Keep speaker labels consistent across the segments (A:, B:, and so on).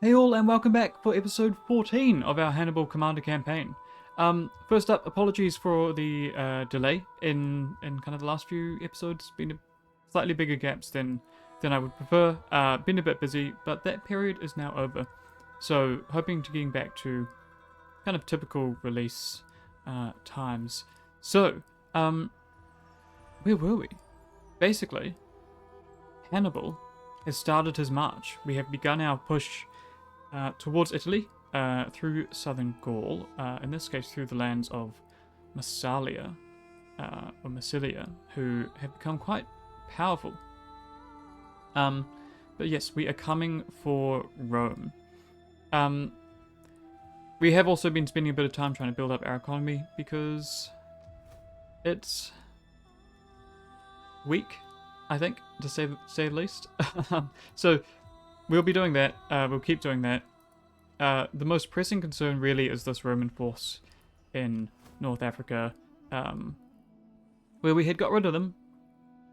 A: Hey all, and welcome back for episode 14 of our Hannibal Commander Campaign. First up, apologies for the delay in kind of the last few episodes. Been a slightly bigger gaps than I would prefer. Been a bit busy, but that period is now over. So hoping to getting back to kind of typical release times. So, where were we? Basically, Hannibal has started his march. We have begun our push towards Italy, through southern Gaul, in this case through the lands of Massalia, or Massilia, who have become quite powerful. But yes, we are coming for Rome. We have also been spending a bit of time trying to build up our economy because it's weak, I think, to say the least. So we'll be doing that. We'll keep doing that. The most pressing concern really is this Roman force in North Africa, where we had got rid of them,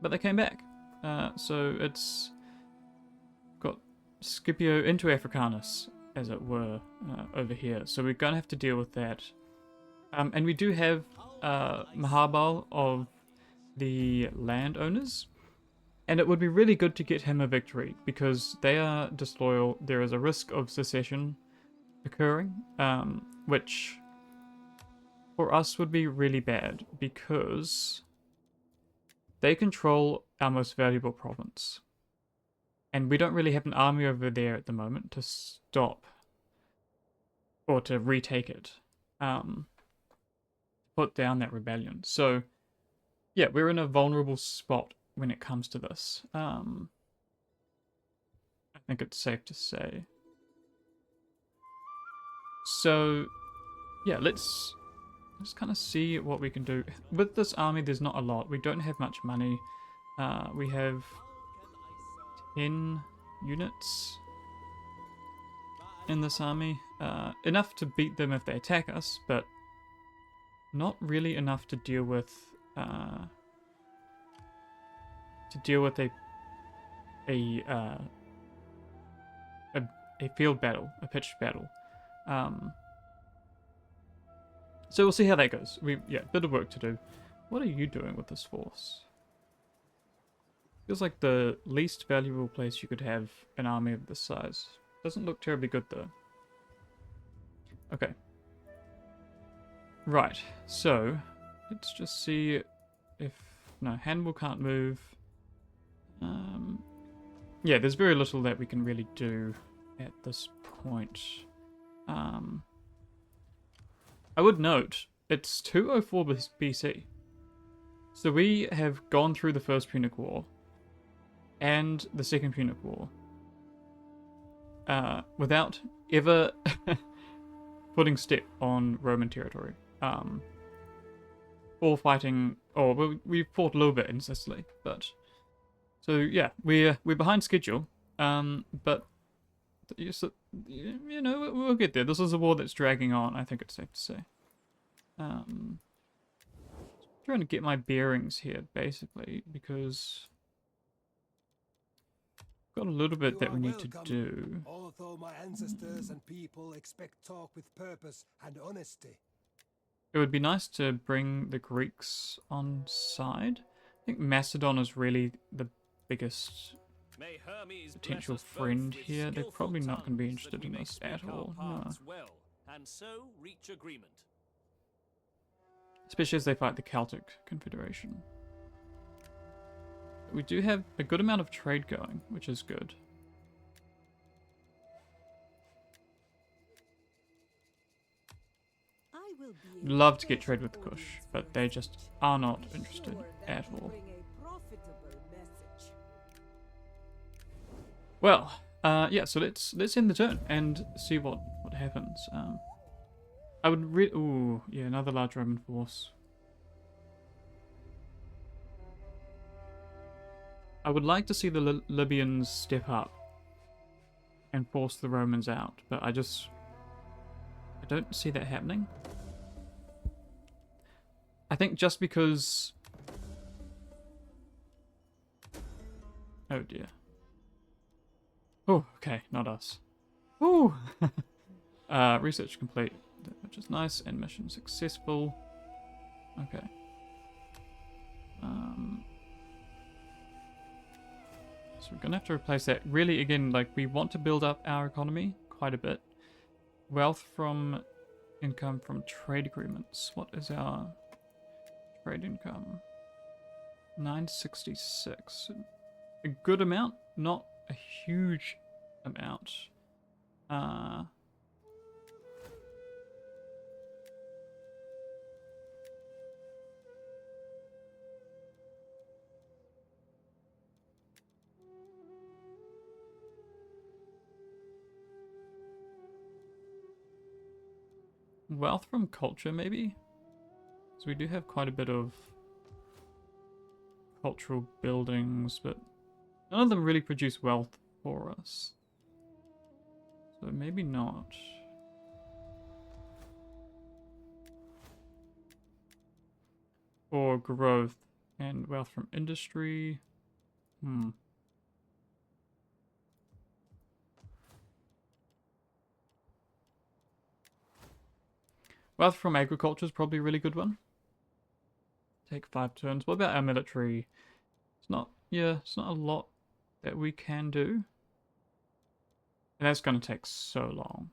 A: but they came back. So it's got Scipio into Africanus, as it were, over here. So we're going to have to deal with that. And we do have Hannibal of the Landowners. And it would be really good to get him a victory, because they are disloyal. There is a risk of secession occurring, which for us would be really bad, because they control our most valuable province. And we don't really have an army over there at the moment to stop or to retake it, put down that rebellion. So, yeah, we're in a vulnerable spot when it comes to this. I think it's safe to say. So, yeah, let's kind of see what we can do. With this army, there's not a lot. We don't have much money. We have 10 units in this army. Enough to beat them if they attack us, but not really enough to deal with a field battle, a pitched battle. So we'll see how that goes. Yeah, bit of work to do. What are you doing with this force? Feels like the least valuable place you could have an army of this size. Doesn't look terribly good though. Okay. Right, so let's just see if... No, Hannibal can't move. Yeah, there's very little that we can really do at this point. I would note, it's 204 BC. So we have gone through the First Punic War and the Second Punic War without ever putting step on Roman territory. Or fighting... Oh, we fought a little bit in Sicily, but... So yeah, we're behind schedule, but you know, we'll get there. This is a war that's dragging on, I think it's safe to say. Trying to get my bearings here, basically, because I've got a little bit that we need to do.
B: Although my ancestors and people expect talk with purpose and honesty.
A: It would be nice to bring the Greeks on side. I think Macedon is really the biggest potential friend here. They're probably not going to be interested in this at all. No.
C: Well, and so reach agreement.
A: Especially as they fight the Celtic Confederation. We do have a good amount of trade going, which is good. Love to get trade with Kush, but they just are not interested at all. Well, yeah, so let's end the turn and see what happens. I would ooh, yeah, another large Roman force. I would like to see the Libyans step up and force the Romans out, but I don't see that happening. I think just because... Oh dear. Oh, okay, not us. Woo! Research complete, which is nice, and mission successful. Okay. So we're gonna have to replace that. Really, again, like, we want to build up our economy quite a bit. Wealth from income from trade agreements. What is our trade income? 966. A good amount, not a huge amount. Wealth from culture, maybe? So we do have quite a bit of cultural buildings, but none of them really produce wealth for us. So maybe not. Or growth and wealth from industry. Wealth from agriculture is probably a really good one. Take 5 turns. What about our military? It's not, yeah, it's not a lot that we can do. And that's going to take so long.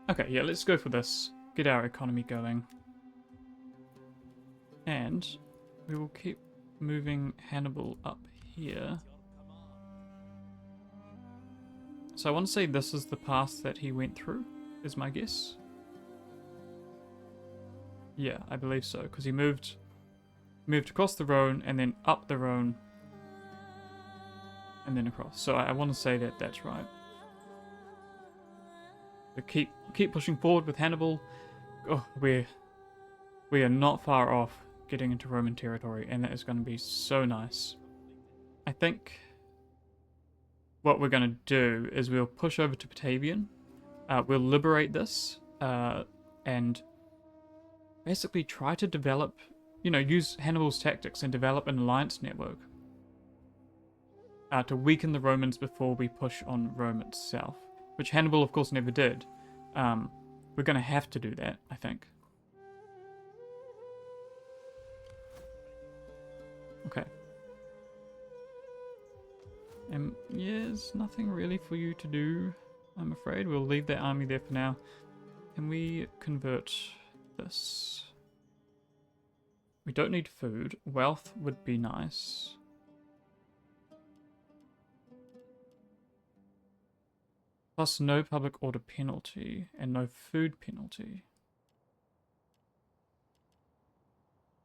A: Okay, yeah, let's go for this. Get our economy going. And we will keep moving Hannibal up here. So I want to say this is the path that he went through, is my guess. Yeah, I believe so, because he moved across the Rhone and then up the Rhone and then across. So I want to say that that's right. So keep pushing forward with Hannibal. Oh, we are not far off getting into Roman territory, and that is going to be so nice. I think what we're going to do is we'll push over to Batavian. We'll liberate this and basically try to develop, use Hannibal's tactics and develop an alliance network to weaken the Romans before we push on Rome itself, which Hannibal, of course, never did. We're going to have to do that, I think. Okay. Yeah, there's nothing really for you to do, I'm afraid. We'll leave that army there for now. Can we convert this? We don't need food. Wealth would be nice. Plus no public order penalty and no food penalty.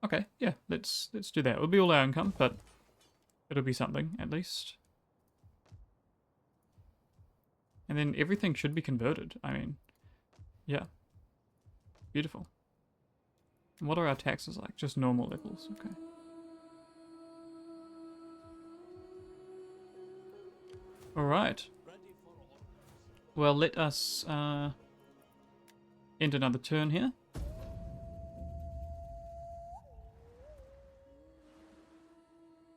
A: Okay, yeah, let's do that. It'll be all our income, but it'll be something at least. And then everything should be converted. I mean, yeah. Beautiful. And what are our taxes like? Just normal levels, okay. Alright. Well, let us end another turn here.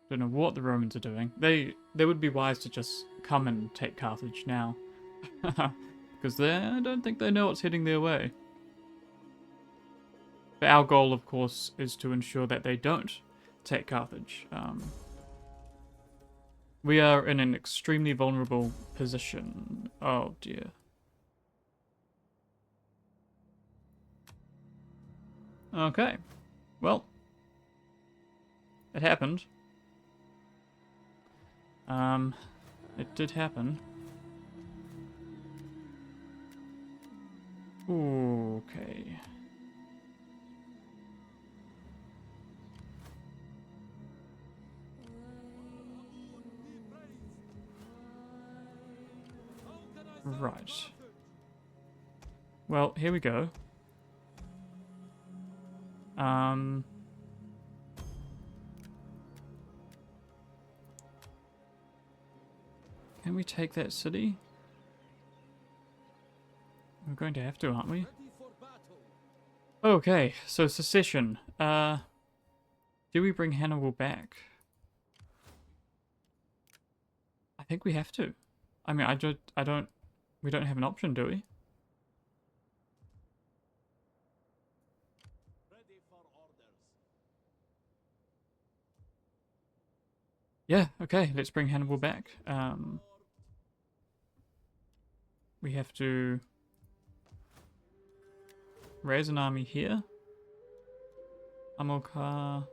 A: Don't know what the Romans are doing. They would be wise to just come and take Carthage now. Because I don't think they know what's heading their way. But our goal, of course, is to ensure that they don't take Carthage. We are in an extremely vulnerable position. Oh dear. Okay. Well, it happened. It did happen. Okay. Right. Well, here we go. Can we take that city? We're going to have to, aren't we? Okay, so secession. Do we bring Hannibal back? I think we have to. I mean, we don't have an option, do we?
C: Ready for orders.
A: Yeah, okay, let's bring Hannibal back. We have to raise an army here. Amilcar.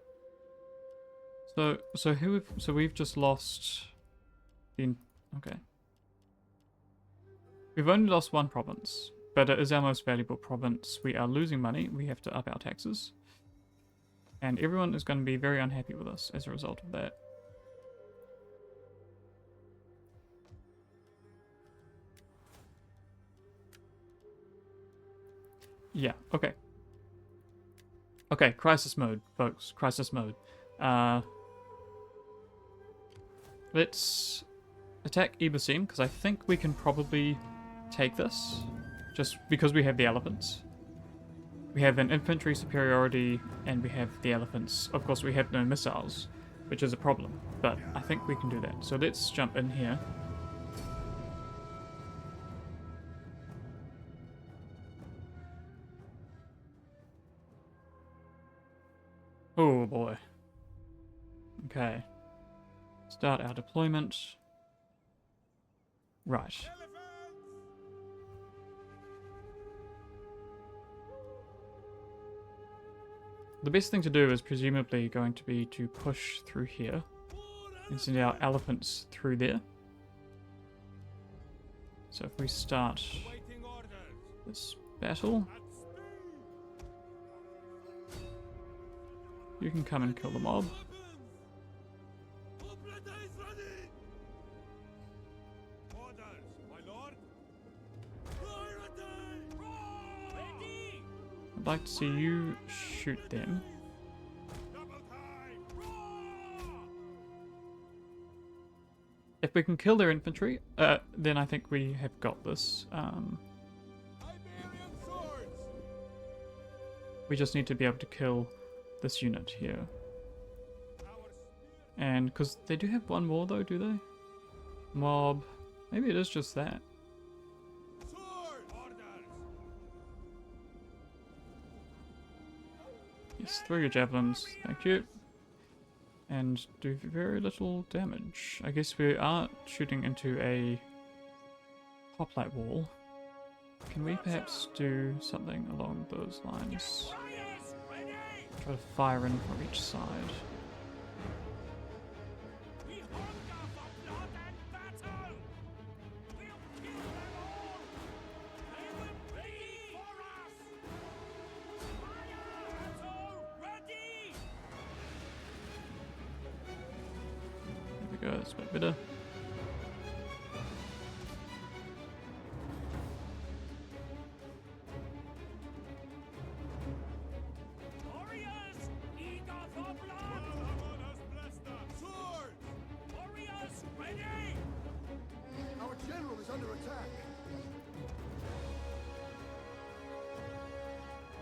A: So we've just lost the okay. We've only lost one province, but it is our most valuable province. We are losing money. We have to up our taxes. And everyone is going to be very unhappy with us as a result of that. Yeah, okay. Okay, crisis mode, folks. Crisis mode. Let's attack Ibersim, because I think we can probably take this. Just because we have the elephants. We have an infantry superiority, and we have the elephants. Of course, we have no missiles, which is a problem. But I think we can do that. So let's jump in here. Oh boy. Okay. Start our deployment. Right. The best thing to do is presumably going to be to push through here and send our elephants through there. So if we start this battle, you can come and kill the mob. I'd like to see you shoot them. If we can kill their infantry, then I think we have got this. We just need to be able to kill this unit here. And because they do have one more though, do they? Mob. Maybe it is just that. Yes, throw your javelins. Thank you. And do very little damage. I guess we are shooting into a hoplite wall. Can we perhaps do something along those lines? Try to fire in from each side. There we go, that's a bit better.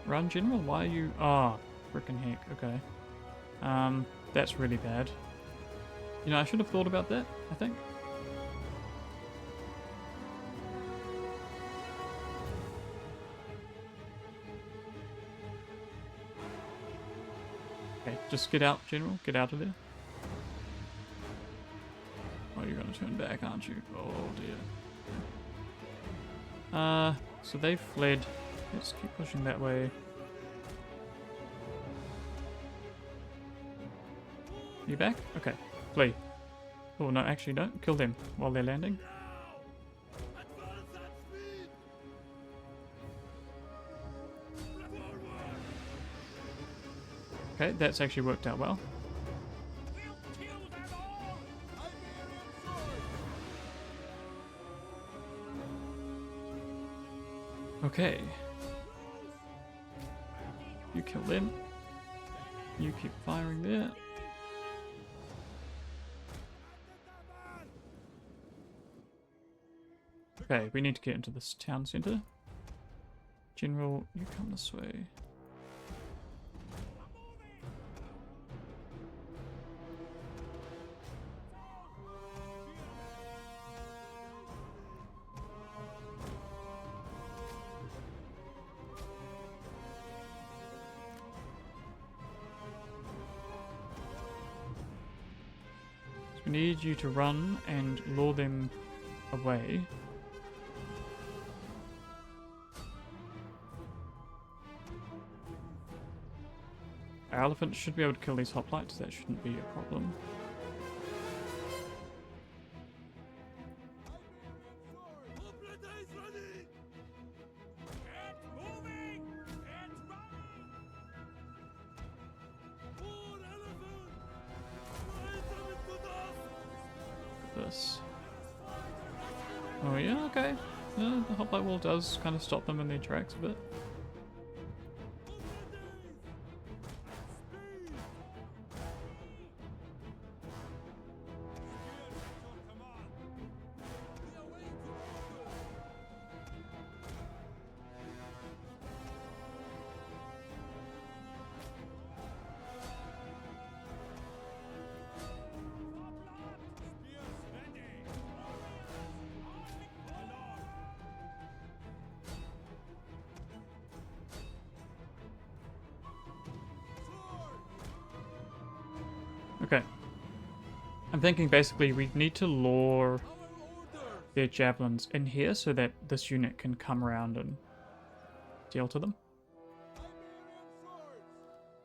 A: Run, General? Why are you... Ah, oh, frickin' heck, okay. That's really bad. You know, I should have thought about that, I think. Okay, just get out, General. Get out of there. Oh, you're gonna turn back, aren't you? Oh, dear. So they fled. Let's keep pushing that way. You back? Okay. Flee. Oh, no, actually don't. Kill them while they're landing. Okay, that's actually worked out well. Okay. You kill them. You keep firing there. Okay, we need to get into this town center. General, you come this way. So we need you to run and lure them away. Our elephants should be able to kill these hoplites, that shouldn't be a problem. This. Oh yeah, okay. Yeah, the hoplite wall does kind of stop them in their tracks a bit. Okay. I'm thinking basically we need to lure their javelins in here so that this unit can come around and deal to them.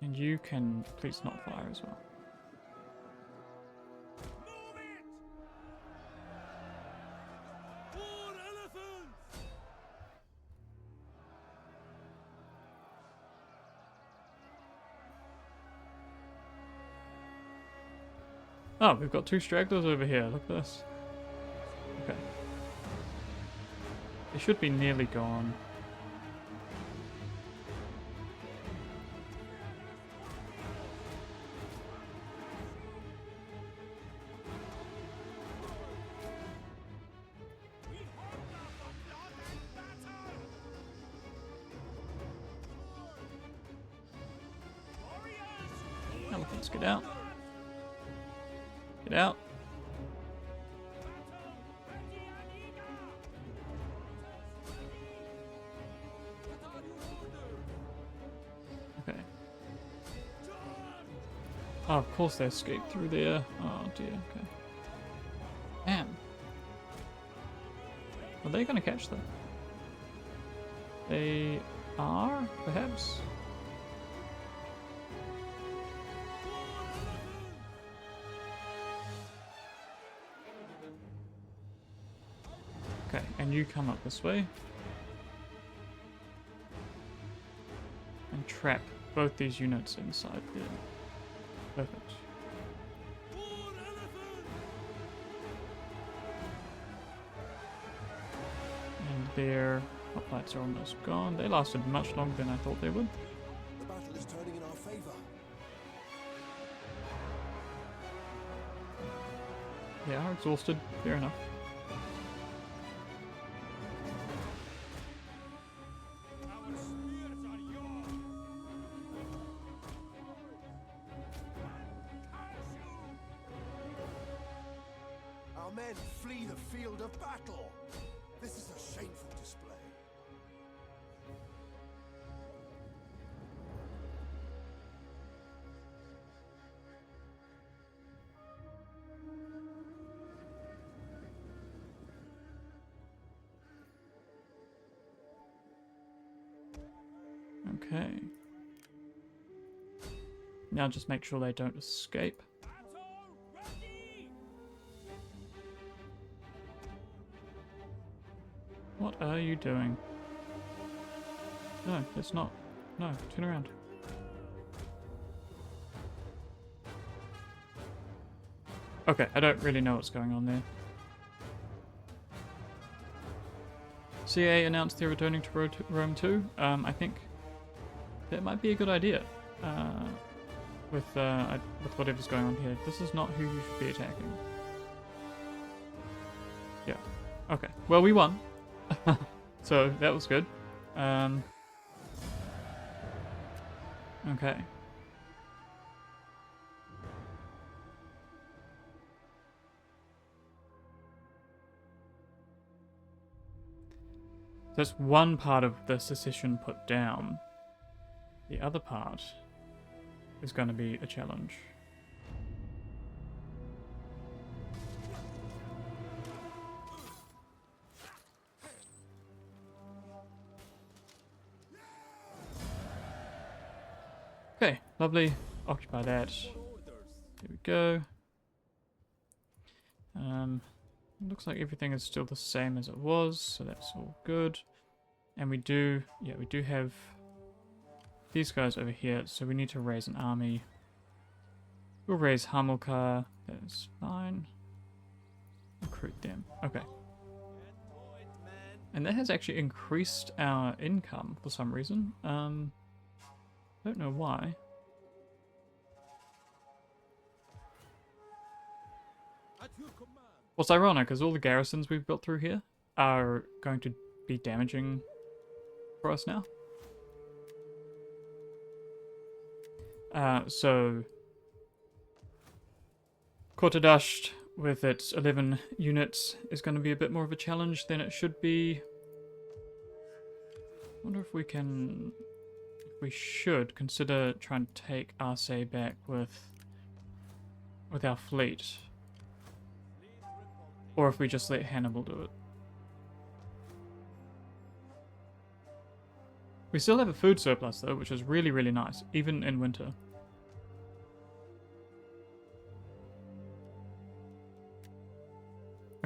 A: And you can please not fire as well. Oh, we've got two stragglers over here. Look at this. Okay. They should be nearly gone. Elephants, get out. Get out. Okay. Oh, of course they escaped through there. Oh dear, okay. Man. Are they gonna catch them? They are, perhaps? Okay, and you come up this way. And trap both these units inside there. Perfect. And their hoplites are almost gone. They lasted much longer than I thought they would.
B: The battle is turning in our favor.
A: They are exhausted, fair enough.
B: Our men flee the field of battle. This is a shameful display.
A: Okay. Now just make sure they don't escape. What are you doing? No, it's not. No, turn around. Okay, I don't really know what's going on there. CA announced they're returning to Rome 2. I think that might be a good idea. With whatever's going on here. This is not who you should be attacking. Yeah. Okay. Well, we won. So that was good. Okay. That's one part of the secession put down. The other part is going to be a challenge. Okay, lovely. Occupy that. There we go. Looks like everything is still the same as it was, so that's all good. And we do have these guys over here, so we need to raise an army. We'll raise Hamilcar, that is fine. Recruit them, okay. And that has actually increased our income for some reason. Don't know why. What's ironic is all the garrisons we've built through here are going to be damaging for us now. So Kortadasht with its 11 units is going to be a bit more of a challenge than it should be. I wonder if we can... we should consider trying to take Arce back with our fleet. Or if we just let Hannibal do it. We still have a food surplus though, which is really, really nice, even in winter.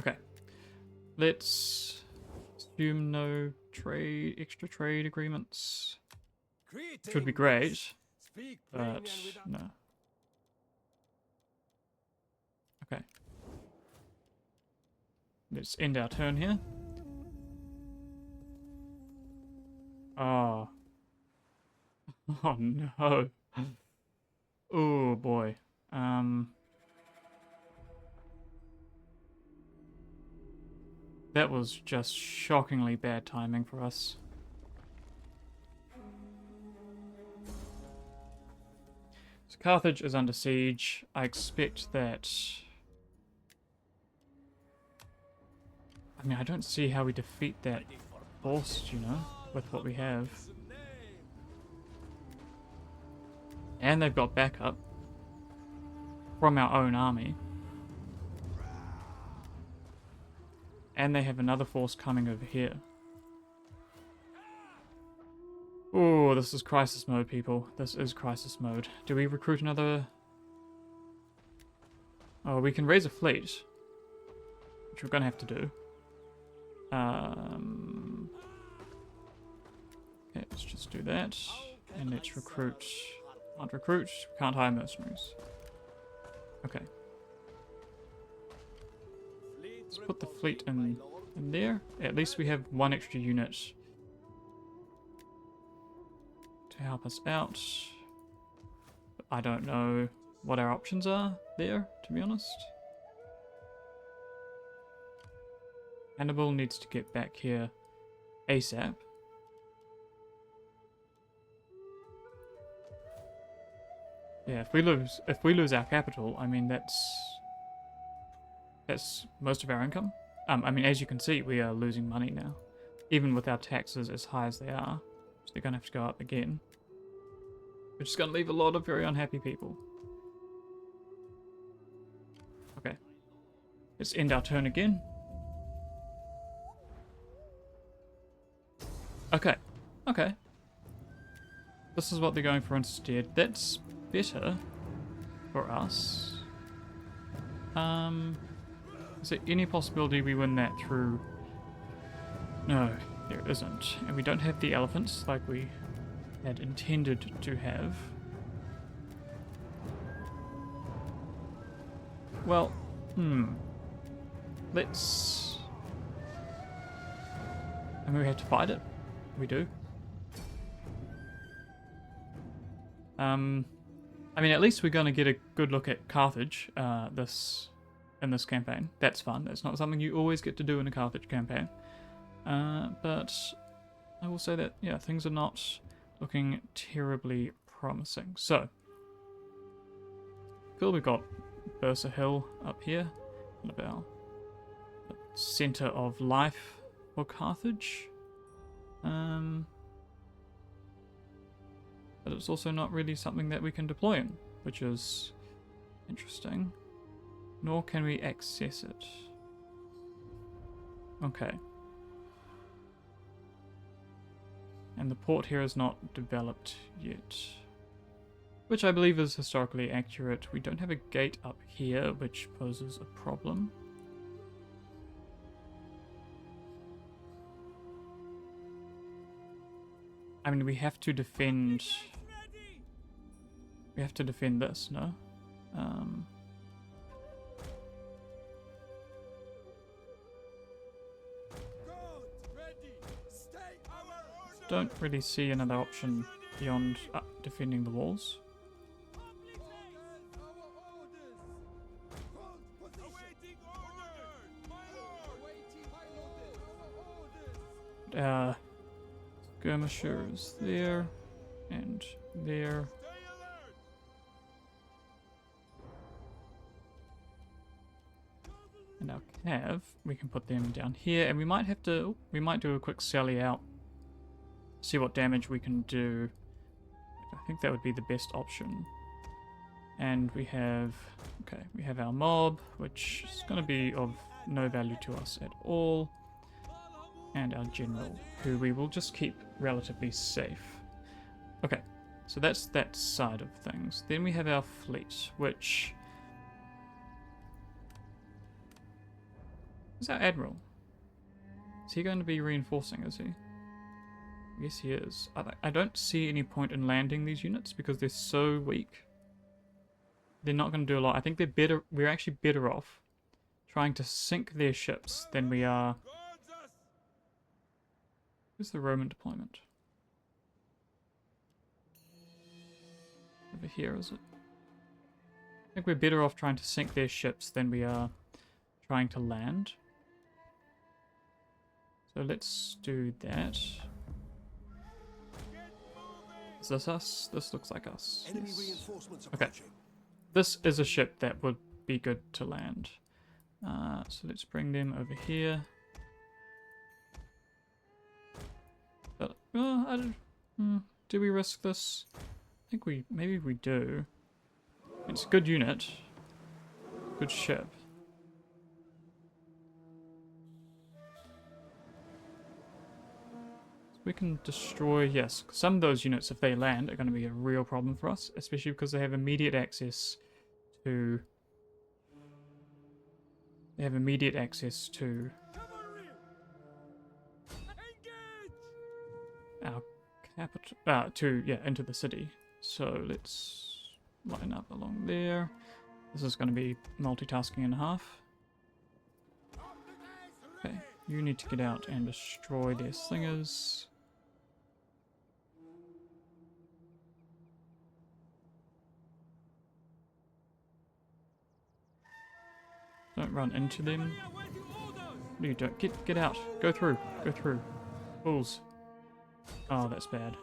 A: Okay. Let's assume no extra trade agreements. Which would be great, but no. Okay. Let's end our turn here. Oh. Oh no. Oh boy. That was just shockingly bad timing for us. So Carthage is under siege. I expect that... I mean, I don't see how we defeat that force, you know, with what we have. And they've got backup from our own army. And they have another force coming over here. Oh, this is crisis mode, people. This is crisis mode. Do we recruit another... Oh, we can raise a fleet. Which we're going to have to do. Okay, let's just do that. And let's recruit... Can't recruit. Can't hire mercenaries. Okay. Let's put the fleet in there. At least we have one extra unit to help us out. But I don't know what our options are there, to be honest. Hannibal needs to get back here ASAP. Yeah, if we lose our capital, I mean that's most of our income. I mean, as you can see, we are losing money now, even with our taxes as high as they are. So they're gonna have to go up again, which is gonna leave a lot of very unhappy people. Okay, let's end our turn again. Okay, okay. This is what they're going for instead. That's better for us. Is there any possibility we win that through... No, there isn't. And we don't have the elephants like we had intended to have. Well, let's... I mean, we have to fight it. We do. I mean, at least we're going to get a good look at Carthage in this campaign. That's fun. That's not something you always get to do in a Carthage campaign. But I will say that, yeah, things are not looking terribly promising. So, cool, we've got Bursa Hill up here, kind of our center of life for Carthage. But it's also not really something that we can deploy in, which is interesting. Nor can we access it. Okay. And the port here is not developed yet. Which I believe is historically accurate. We don't have a gate up here, which poses a problem. I mean, we have to defend... We have to defend this, no? Don't really see another option beyond defending the walls. Skirmishers there and there. And our cav, we can put them down here, and we might have to, we might do a quick sally out, see what damage we can do. I think that would be the best option. And we have, okay, we have our mob, which is going to be of no value to us at all. And our general, who we will just keep relatively safe. Okay, so that's that side of things. Then we have our fleet, which is our admiral. Is he going to be reinforcing, is he? Yes, he is. I don't see any point in landing these units because they're so weak. They're not going to do a lot. I think they're better. We're actually better off trying to sink their ships than we are. Where's the Roman deployment? Over here, is it? I think we're better off trying to sink their ships than we are trying to land. So let's do that. Is this us? This looks like us.
B: Enemy
A: Yes.
B: reinforcements
A: Okay.
B: approaching.
A: This is a ship that would be good to land. So let's bring them over here. But, I don't, do we risk this? I think maybe we do. It's a good unit. Good ship. We can destroy, yes, some of those units, if they land, are going to be a real problem for us, especially because they have immediate access to... They have immediate access to our capital, into the city. So let's line up along there. This is going to be multitasking and a half. Okay, you need to get out and destroy their slingers. Don't run into them. No, you don't. Get out. Go through. Go through. Fools. Oh, that's bad.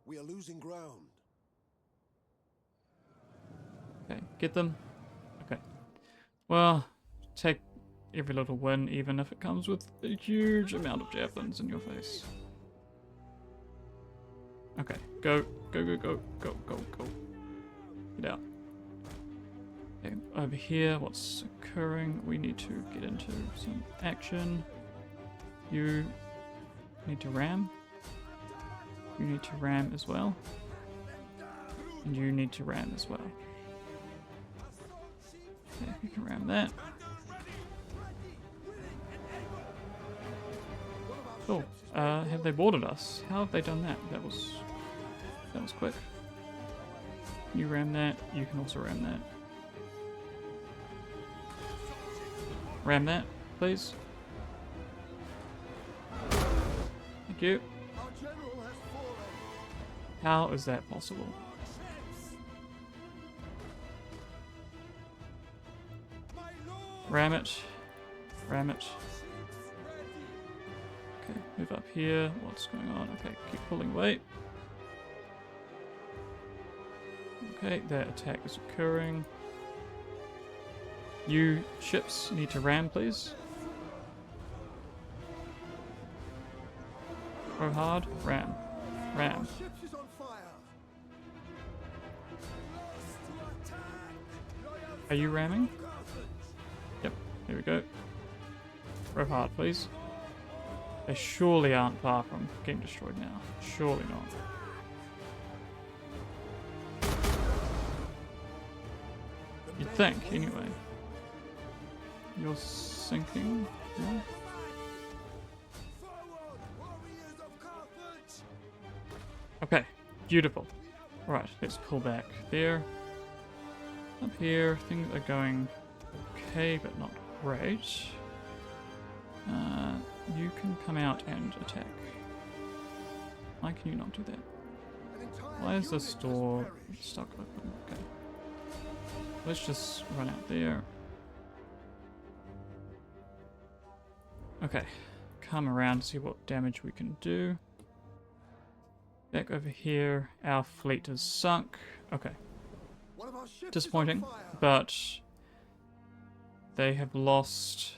B: We are losing ground.
A: Okay, get them. Okay. Well, take every little win, even if it comes with a huge amount of javelins in your face. Okay, go, go, go, go, go, go, go. Get out. Okay, over here, what's occurring? We need to get into some action. You need to ram. You need to ram as well. And you need to ram as well. Okay, you can ram that. Cool. Have they boarded us? How have they done that? That was quick. You ram that. You can also ram that. Ram that, please. Thank you. How is that possible? Ram it. Ram it. Okay, move up here. What's going on? Okay, keep pulling weight. Okay, that attack is occurring. You ships need to ram, please. Go hard, ram. Ram.
B: Ships is on fire.
A: Are you ramming? Yep, here we go. Row hard, please. They surely aren't far from getting destroyed now. Surely not. You'd think, anyway. You're sinking? Yeah.
B: Forward, warriors of Carthage.
A: Okay, beautiful. Right, let's pull back there. Up here, things are going okay, but not great. You can come out and attack. Why can you not do that?
B: An entire
A: Why is
B: unit
A: this
B: has
A: door
B: perished.
A: stuck open? Okay. Let's just run out there. Okay. Come around, see what damage we can do. Back over here, our fleet is sunk. Okay.
B: One of our ships
A: Disappointing,
B: is on fire.
A: but they have lost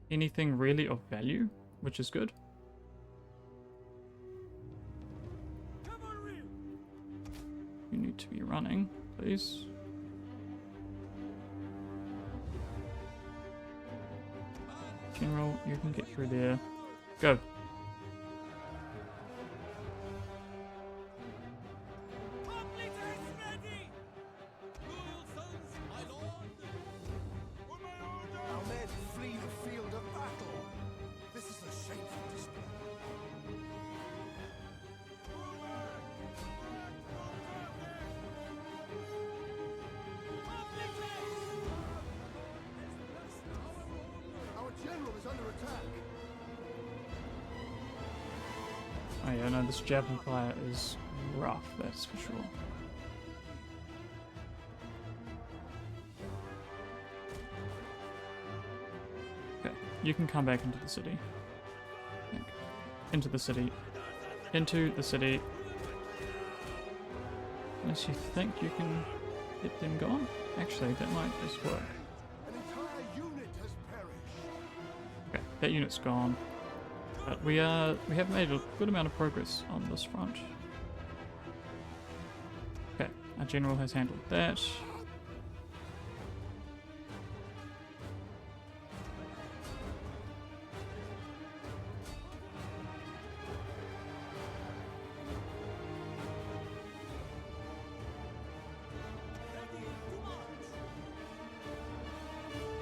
A: anything really of value, which is good. You need to be running, please. General, you can get through there. Go.
B: Our men flee the field of battle. This is a shameful display. Our general is under attack.
A: Oh yeah, no, this javelin fire is rough, that's for sure. Okay, you can come back into the city. Into the city. Into the city. Unless you think you can get them gone? Actually, that might just work.
B: An entire unit has perished.
A: Okay, that unit's gone. But we have made a good amount of progress on this front. Okay, our general has handled that.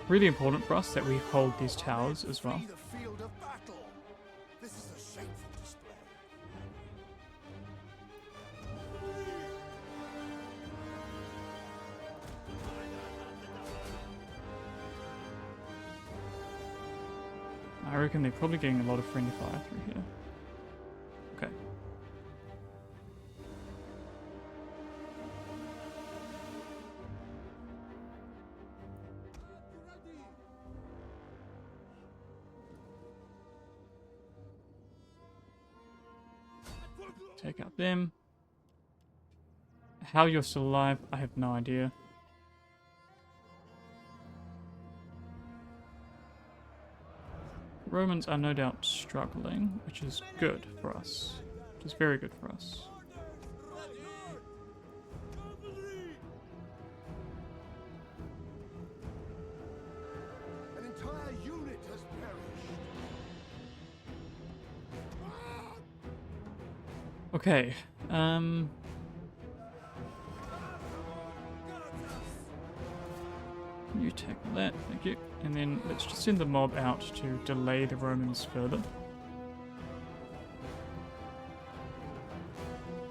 A: Really important for us that we hold these towers as well.
B: Flee the field of battle. This is a shameful display.
A: I reckon they're probably getting a lot of friendly fire through here. Okay. Take out them. How you're still alive, I have no idea. Romans are no doubt struggling, which is good for us. Which is very good for us.
B: An entire unit has perished.
A: Okay, you tackle that, thank you. And then let's just send the mob out to delay the Romans further.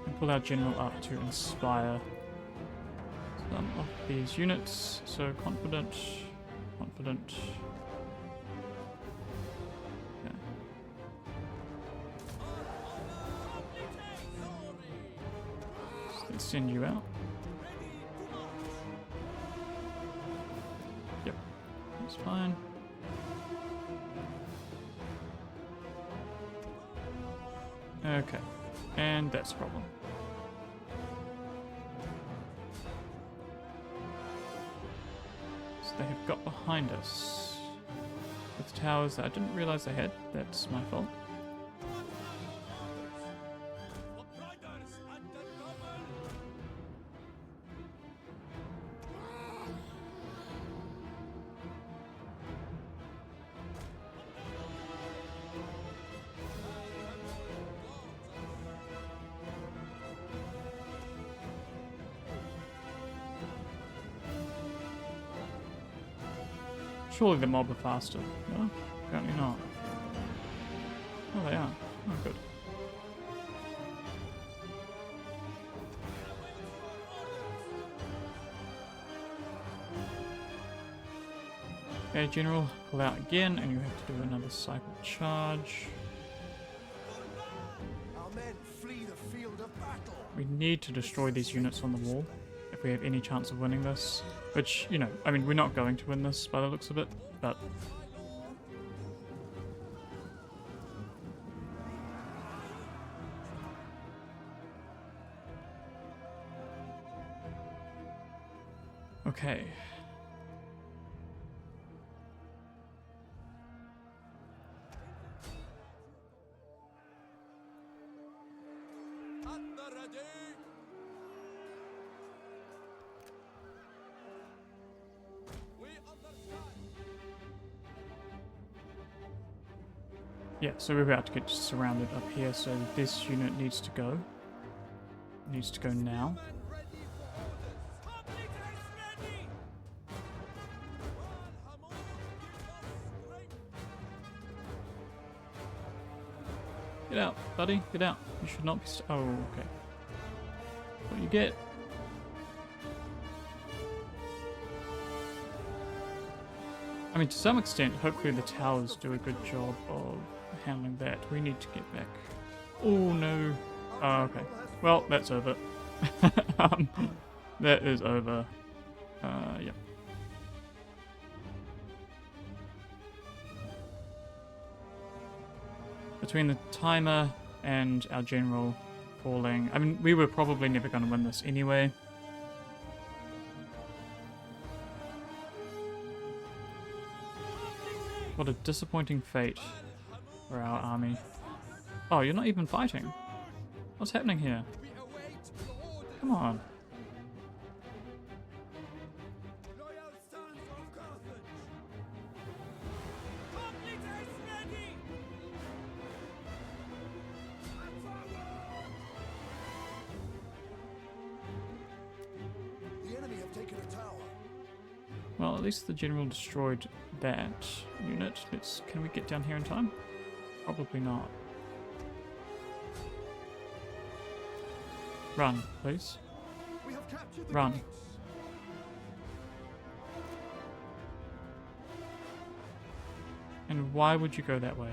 A: And pull our general up to inspire some of these units. So confident, confident. Okay. So let's send you out. Yep, that's fine. Okay. And that's a problem. So they have got behind us with towers that I didn't realize they had. That's my fault. Surely the mob are faster. No? Apparently not. Oh, they are. Oh, good. Okay, General, pull out again, and you have to do another cycle charge.
B: Our men flee the field of battle.
A: We need to destroy these units on the wall if we have any chance of winning this. Which, you know, I mean, we're not going to win this by the looks of it, but... Okay.
B: At the ready. We understand.
A: Yeah, so we're about to get surrounded up here, so this unit needs to go. Needs to go now.
B: Men ready for orders. Public is ready. Hannibal, give us strength.
A: Get out, buddy, get out. You should not be oh, okay. What you get? I mean, to some extent, hopefully the towers do a good job of handling that. We need to get back. Oh, no. Oh, okay. Well, that's over. That is over. Yep. Between the timer and our general falling, I mean, we were probably never going to win this anyway. What a disappointing fate for our army. Oh, you're not even fighting. What's happening here?
B: We await your orders.
A: Come on.
B: Loyal sons of Carthage.
C: Public is ready.
B: And forward. The enemy have taken a tower.
A: Well, at least the general destroyed that unit. Can we get down here in time? Probably not. Run, please.
B: We have captured the
A: Run.
B: gates.
A: And why would you go that way?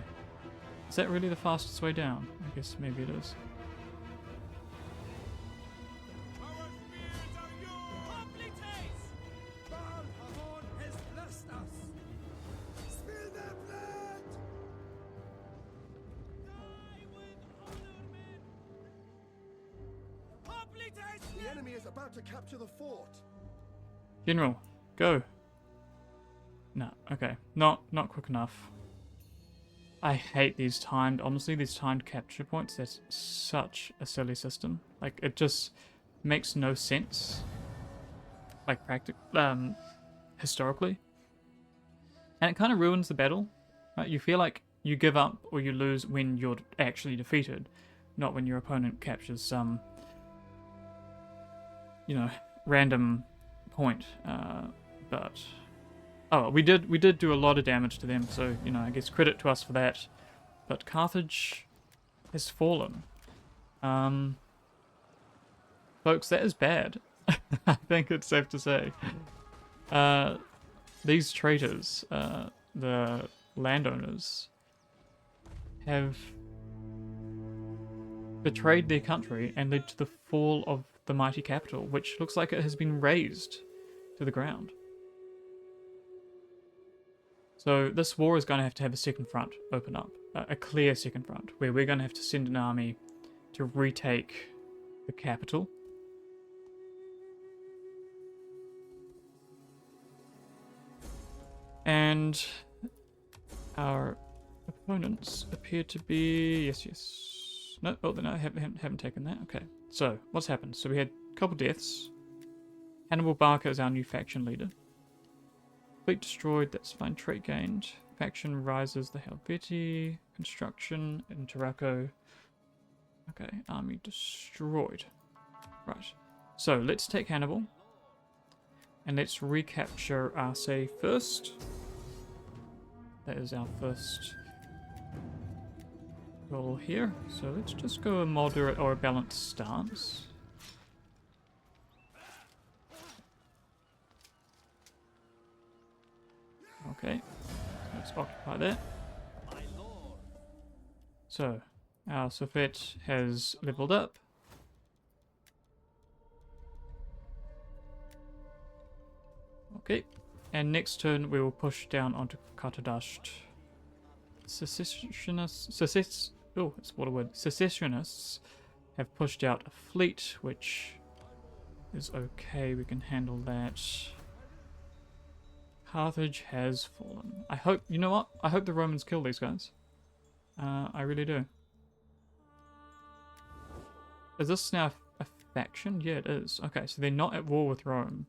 A: Is that really the fastest way down? I guess maybe it is.
B: Our spears are yours.
C: Public is.
B: Baal Hamon has blessed us. Spill their blood.
C: Die with honor, men. Public is
B: The enemy is about to capture the fort.
A: General, go. No, okay. Not quick enough. I hate these timed, honestly, these timed capture points. That's such a silly system. Like, it just makes no sense. Like, historically. And it kind of ruins the battle. Right? You feel like you give up or you lose when you're actually defeated, not when your opponent captures some, you know, random point. But oh, we did do a lot of damage to them, so you know, I guess credit to us for that. But Carthage has fallen. Folks, that is bad. I think it's safe to say. These traitors, the landowners, have betrayed their country and led to the fall of the mighty capital, which looks like it has been razed to the ground. So this war is going to have a second front open up. a clear second front, where we're going to have to send an army to retake the capital. And our opponents appear to be... Yes. No, oh, no, haven't taken that. Okay, so what's happened? So we had a couple deaths. Hannibal Barker is our new faction leader. Fleet destroyed, that's fine. Trait gained. Faction rises the Helvetii. Construction in Tarraco. Okay, army destroyed. Right. So let's take Hannibal. And let's recapture Arce first. That is our first goal here. So let's just go a moderate or a balanced stance. Okay, let's occupy that. So, our Sophet has leveled up. Okay, and next turn we will push down onto Carthago. Secessionists have pushed out a fleet, which is okay, we can handle that. Carthage has fallen. I hope, you know what? I hope the Romans kill these guys. I really do. Is this now a faction? Yeah, it is. Okay, so they're not at war with Rome.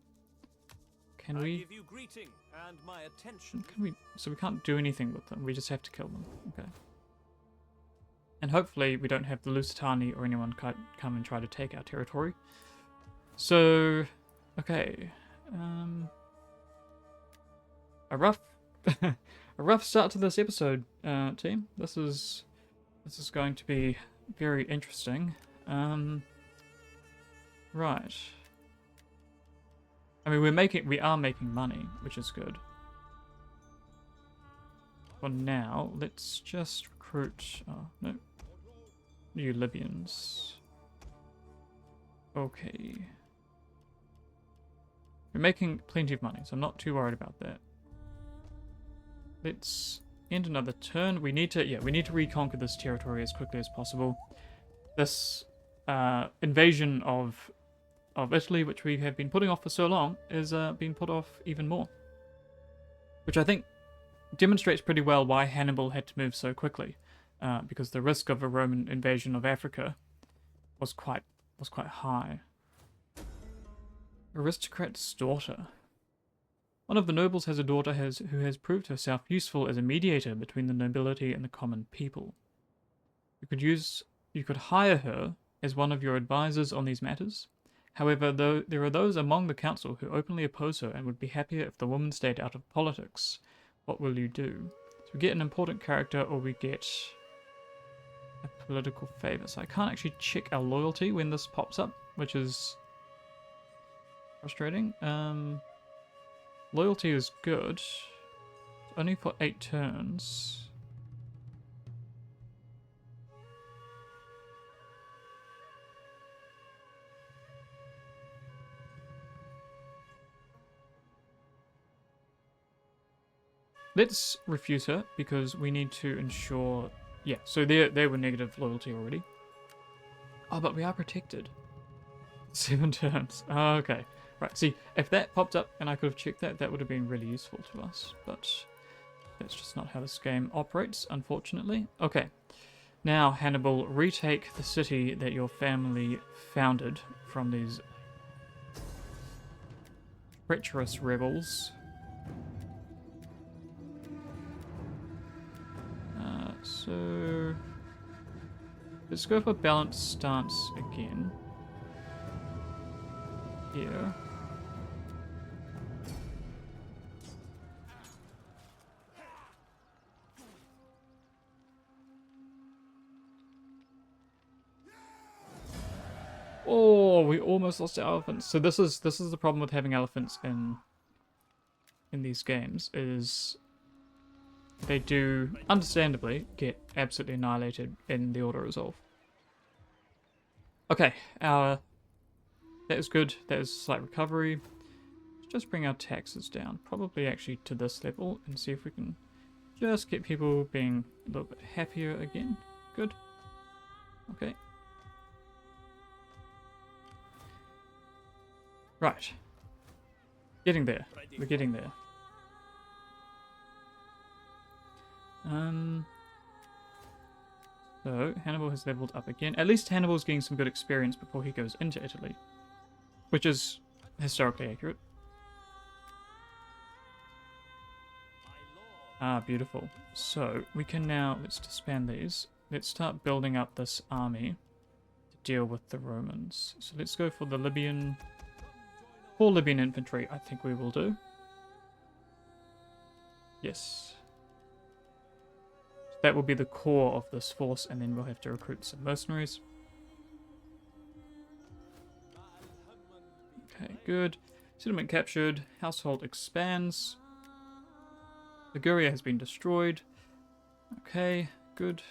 A: Can we...
C: give you greeting and my attention.
A: Can we... So we can't do anything with them. We just have to kill them. Okay. And hopefully we don't have the Lusitani or anyone come and try to take our territory. So... Okay. A rough... a rough start to this episode, team. This is going to be very interesting. Right. I mean, we are making money, which is good. For now, let's just recruit... Oh, no. New Libyans. Okay. We're making plenty of money, so I'm not too worried about that. Let's end another turn. We need to reconquer this territory as quickly as possible. This invasion of Italy, which we have been putting off for so long, is being put off even more. Which I think demonstrates pretty well why Hannibal had to move so quickly, because the risk of a Roman invasion of Africa was quite high. Aristocrat's daughter. One of the nobles has a daughter who has proved herself useful as a mediator between the nobility and the common people. You could hire her as one of your advisors on these matters. However, though there are those among the council who openly oppose her and would be happier if the woman stayed out of politics. What will you do? So we get an important character or we get a political favor. So I can't actually check our loyalty when this pops up, which is frustrating. Loyalty is good. Only for 8 turns. Let's refuse her because we need to ensure... Yeah, so they were negative loyalty already. Oh, but we are protected. 7 turns. Oh, okay. Right, see, if that popped up and I could have checked that, that would have been really useful to us. But that's just not how this game operates, unfortunately. Okay. Now, Hannibal, retake the city that your family founded from these treacherous rebels. So let's go for balanced stance again. Here. Oh, we almost lost our elephants. So this is the problem with having elephants in these games, is they do understandably get absolutely annihilated in the auto resolve. Okay, that is good. That is a slight recovery. Let's just bring our taxes down, probably actually to this level, and see if we can Just get people being a little bit happier again. Good. Okay. Right. Getting there. We're getting there. So, Hannibal has leveled up again. At least Hannibal's getting some good experience before he goes into Italy. Which is historically accurate. Ah, beautiful. So, we can now, let's disband these. Let's start building up this army to deal with the Romans. So let's go for the Libyan, 4 Libyan infantry, I think we will do. Yes. So that will be the core of this force, and then we'll have to recruit some mercenaries. Okay, good. Settlement captured. Household expands. Liguria has been destroyed. Okay, good.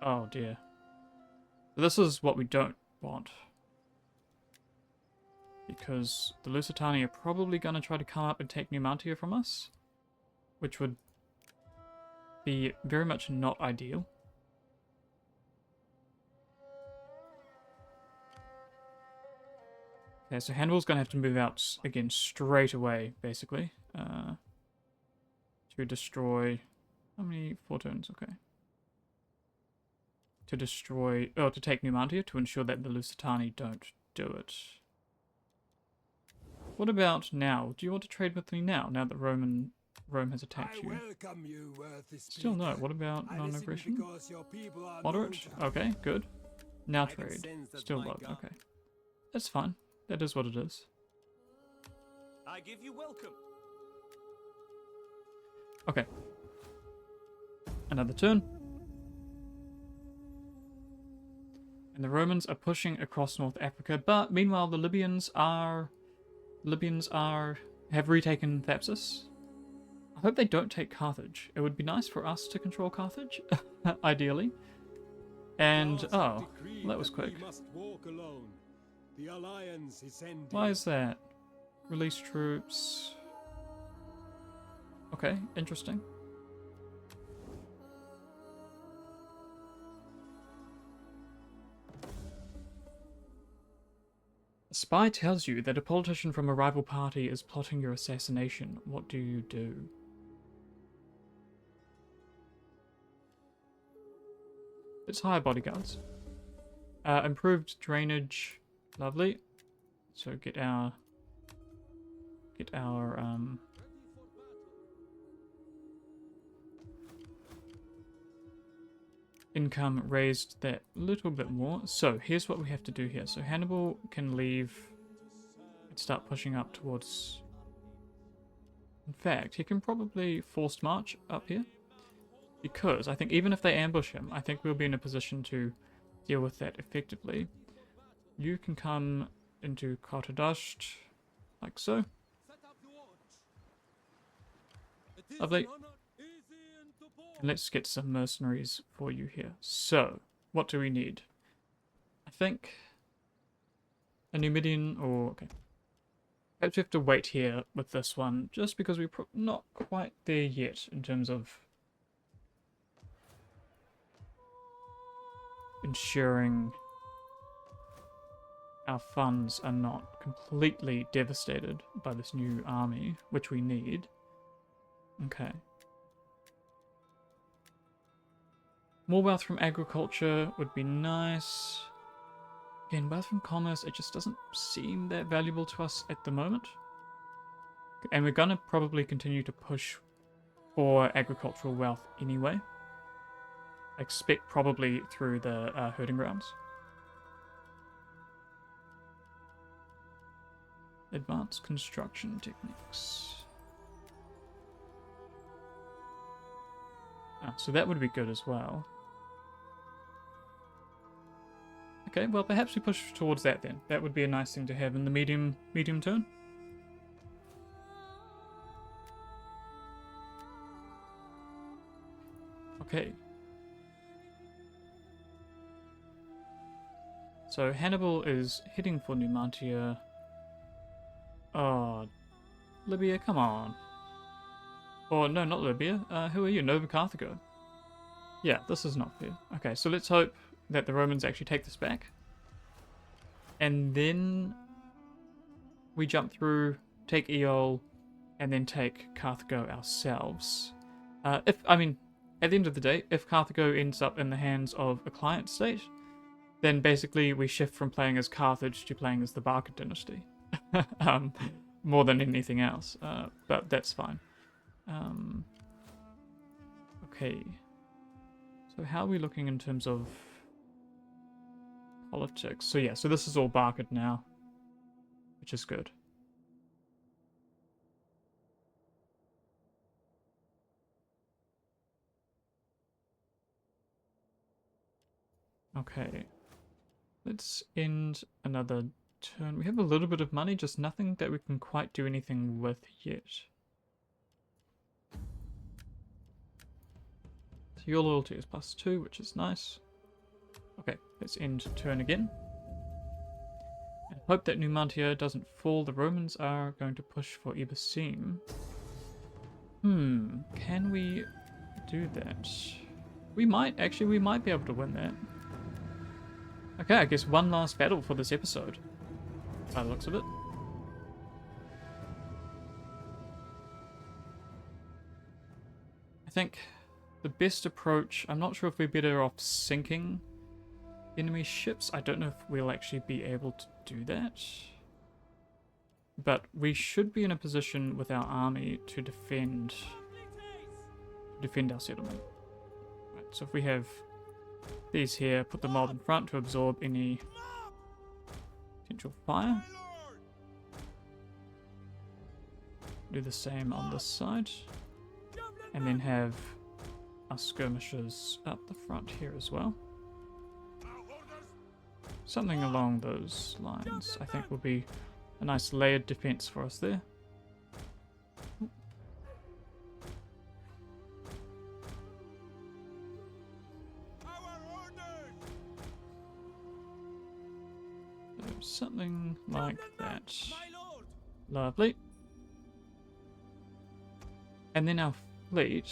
A: Oh dear. This is what we don't want. Because the Lusitani are probably going to try to come up and take Numantia from us. Which would be very much not ideal. Okay, so Hannibal's going to have to move out again straight away, basically. To destroy... How many? 4 turns, okay. To destroy... Oh, to take Numantia to ensure that the Lusitani don't do it. What about now? Do you want to trade with me now, now that Rome has attacked you?
B: welcome you, worthy
A: Still no.
B: speaker.
A: What about
B: I listen
A: non-aggression?
B: because your people are
A: Moderate?
B: known to-
A: Okay, good. Now
C: can
A: trade.
C: sense that
A: Still
C: my
A: low,
C: gun-
A: okay. That's fine. That is what it is.
C: I give you welcome.
A: Okay. Another turn. And the Romans are pushing across North Africa, but meanwhile the Libyans have retaken Thapsus. I hope they don't take Carthage. It would be nice for us to control Carthage, ideally. And
B: Gods
A: oh,
B: have decreed
A: well, that was
B: we
A: quick.
B: must walk alone. The alliance is ending.
A: Why is that? Release troops. Okay, interesting. A spy tells you that a politician from a rival party is plotting your assassination. What do you do? Let's hire bodyguards. Improved drainage. Lovely. So get our income raised that little bit more. So here's what we have to do here. So Hannibal can leave and start pushing up towards... In fact, he can probably forced march up here. Because I think even if they ambush him, I think we'll be in a position to deal with that effectively. You can come into Carthago, like so. Lovely. And let's get some mercenaries for you here. So, what do we need? I think a Numidian, or okay. Perhaps we have to wait here with this one, just because we're not quite there yet in terms of ensuring our funds are not completely devastated by this new army, which we need. Okay. More wealth from agriculture would be nice. Again, wealth from commerce, it just doesn't seem that valuable to us at the moment. And we're gonna probably continue to push for agricultural wealth anyway. I expect probably through the herding grounds. Advanced construction techniques. Ah, so that would be good as well. Okay, well perhaps we push towards that then. That would be a nice thing to have in the medium turn. Okay. So Hannibal is heading for Numantia. Oh, Libya, come on. Or no, not Libya. Who are you? Nova Carthago. Yeah, this is not fair. Okay, so let's hope that the Romans actually take this back. And then we jump through, take Eol, and then take Carthago ourselves. At the end of the day, if Carthago ends up in the hands of a client state, then basically we shift from playing as Carthage to playing as the Barca dynasty. More than anything else, but that's fine. Okay. So how are we looking in terms of politics? So yeah, so this is all Barca now, which is good. Okay. Let's end another turn. We have a little bit of money, just nothing that we can quite do anything with yet. So your loyalty is +2, which is nice. Okay, let's end turn again. And hope that Numantia doesn't fall. The Romans are going to push for Ibersim. Can we do that? We might be able to win that. Okay, I guess one last battle for this episode, by the looks of it. I think the best approach, I'm not sure if we're better off sinking enemy ships. I don't know if we'll actually be able to do that. But we should be in a position with our army to defend our settlement. Right, so if we have these here, put the mob in front to absorb any potential fire. Do the same on this side. And then have our skirmishers up the front here as well. Something along those lines, I think, will be a nice layered defense for us there. Something like that. Lovely. And then our fleet.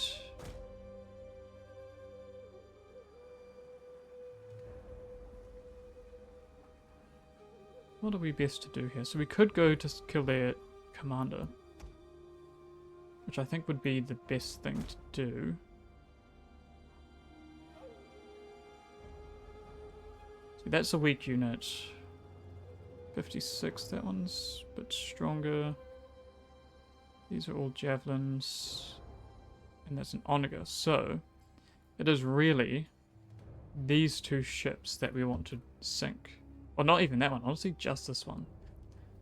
A: What are we best to do here? So we could go to kill their commander, which I think would be the best thing to do. So that's a weak unit. 56, that one's a bit stronger. These are all javelins. And that's an onager. So it is really these two ships that we want to sink. Or not even that one, honestly, just this one.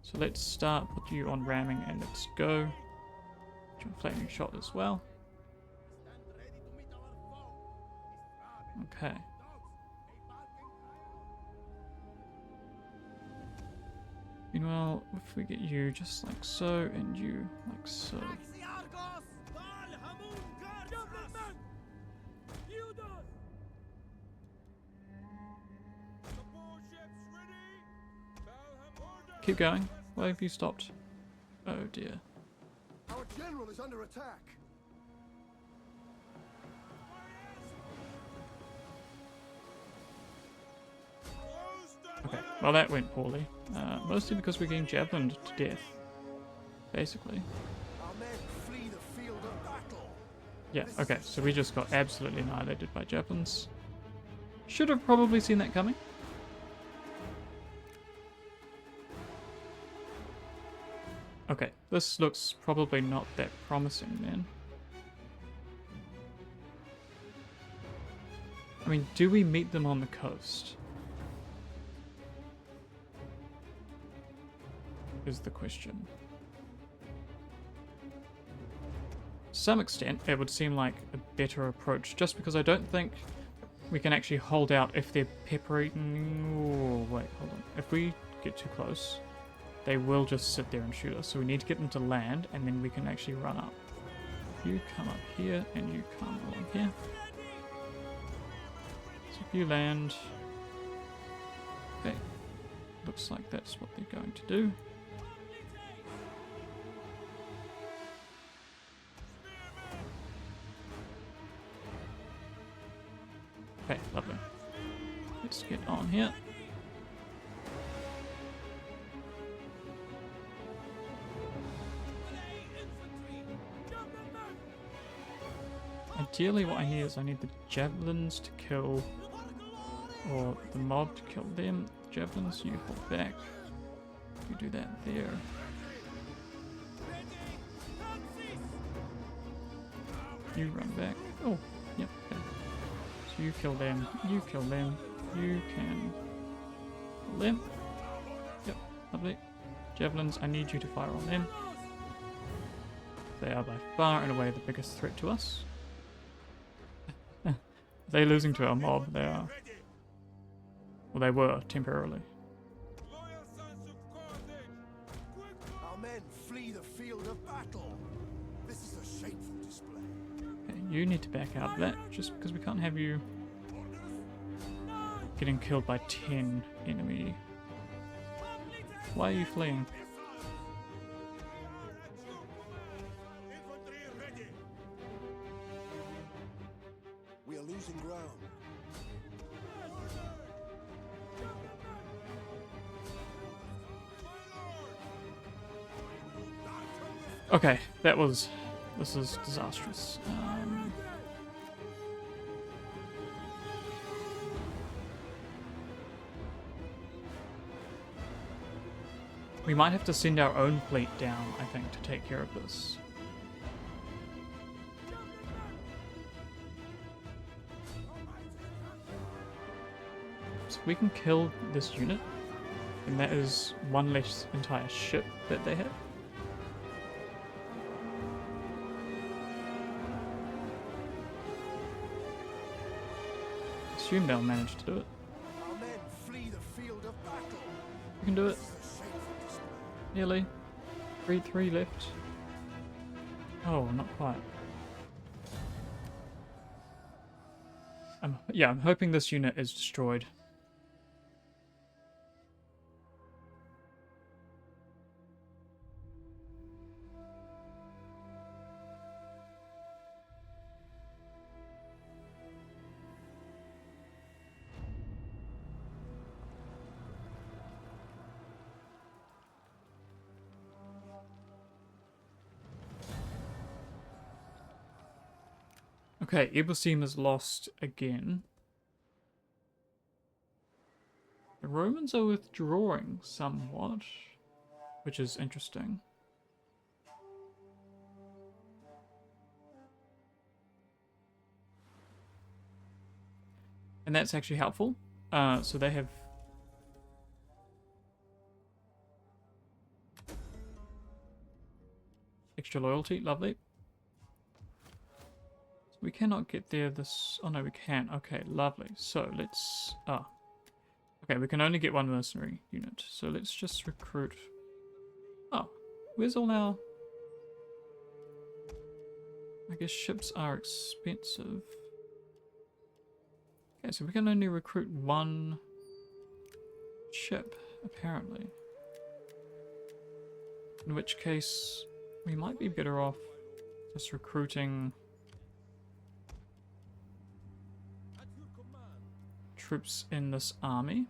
A: So let's start, put you on ramming, and let's go. Flaming shot as well. Okay. Meanwhile, if we get you just like so, and you like so. Keep going. Why have you stopped? Oh dear.
B: Our general is under attack.
A: Okay, well that went poorly. Mostly because we're getting javelined to death. Basically.
B: Our men flee the field of battle.
A: Yeah, okay, so we just got absolutely annihilated by javelins. Should have probably seen that coming. Okay, this looks probably not that promising then. I mean, do we meet them on the coast? Is the question. To some extent, it would seem like a better approach, just because I don't think we can actually hold out if they're peppering. Oh, wait, hold on. If we get too close, they will just sit there and shoot us. So we need to get them to land, and then we can actually run up. You come up here, and you come along here. So if you land... Okay. Looks like that's what they're going to do. Okay, lovely. Let's get on here. Ideally what I need is I need the javelins to kill, or the mob to kill them. Javelins, you hold back. You do that there. You run back. Oh, yep, okay. So you kill them, you kill them, you can kill them. Yep, lovely. Javelins, I need you to fire on them. They are by far and away the biggest threat to us. They're losing to our mob, they are. Well, they were, temporarily.
B: Our men flee the field of battle. This is a shameful display.
A: Okay, you need to back out of that, just because we can't have you getting killed by 10 enemy. Why are you fleeing?
B: We are losing ground.
A: Okay, this is disastrous. We might have to send our own fleet down, I think, to take care of this. So we can kill this unit, and that is one less entire ship that they have. Assume they'll manage to do it.
B: Our men flee the field of battle.
A: We can do it.
B: This is a shameful display.
A: Nearly. 3 left. Oh, not quite. I'm hoping this unit is destroyed. Okay, Ibusim is lost again. The Romans are withdrawing somewhat, which is interesting. And that's actually helpful. So they have extra loyalty, lovely. We cannot get there this... Oh no, we can. Okay, lovely. So let's... Okay, we can only get one mercenary unit. So let's just recruit... Oh, where's all our... I guess ships are expensive. Okay, so we can only recruit one ship, apparently. In which case, we might be better off just recruiting... troops in this army.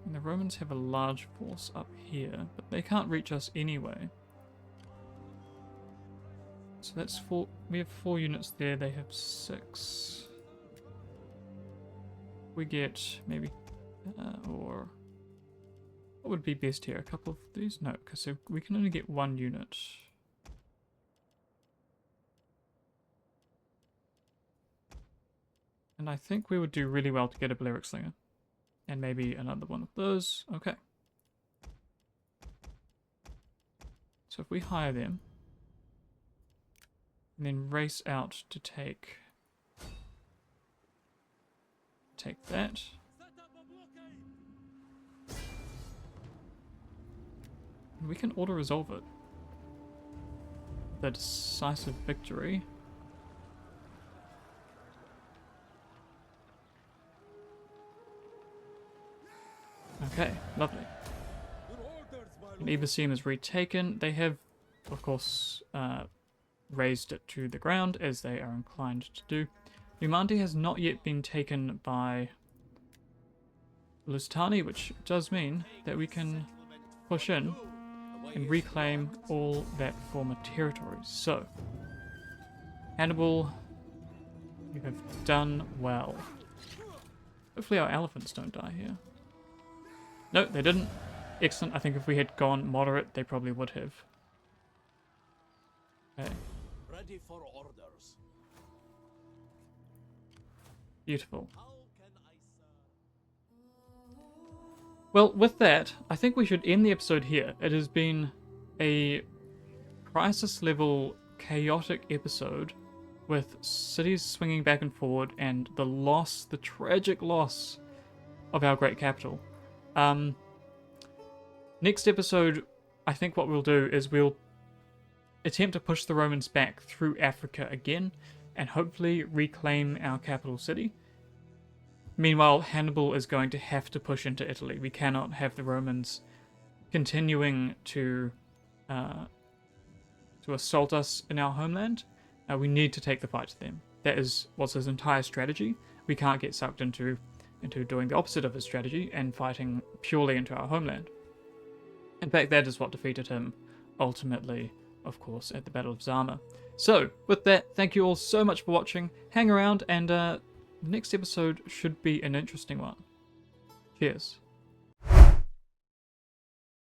A: And the Romans have a large force up here, but they can't reach us anyway. So that's 4. We have 4 units there, they have 6. We get maybe, or what would be best here? A couple of these? No, because so we can only get 1 unit. And I think we would do really well to get a Balearic Slinger. And maybe another one of those. Okay. So if we hire them, and then race out to take that. And we can auto-resolve it. The decisive victory. Okay, lovely. And Ibusim is retaken. They have, of course, razed it to the ground, as they are inclined to do. Numanti has not yet been taken by Lusitani, which does mean that we can push in and reclaim all that former territory. So, Hannibal, you have done well. Hopefully our elephants don't die here. No, they didn't. Excellent. I think if we had gone moderate, they probably would have. Okay.
C: Ready for orders.
A: Beautiful.
C: How can I serve?
A: Well, with that, I think we should end the episode here. It has been a crisis-level, chaotic episode with cities swinging back and forward and the tragic loss of our great capital. Next episode, I think what we'll do is we'll attempt to push the Romans back through Africa again and hopefully reclaim our capital city. Meanwhile, Hannibal is going to have to push into Italy. We cannot have the Romans continuing to assault us in our homeland. We need to take the fight to them. That was his entire strategy. We can't get sucked into doing the opposite of his strategy and fighting purely into our homeland. In fact, that is what defeated him ultimately, of course, at the Battle of Zama. So, with that, thank you all so much for watching. Hang around, and the next episode should be an interesting one. Cheers.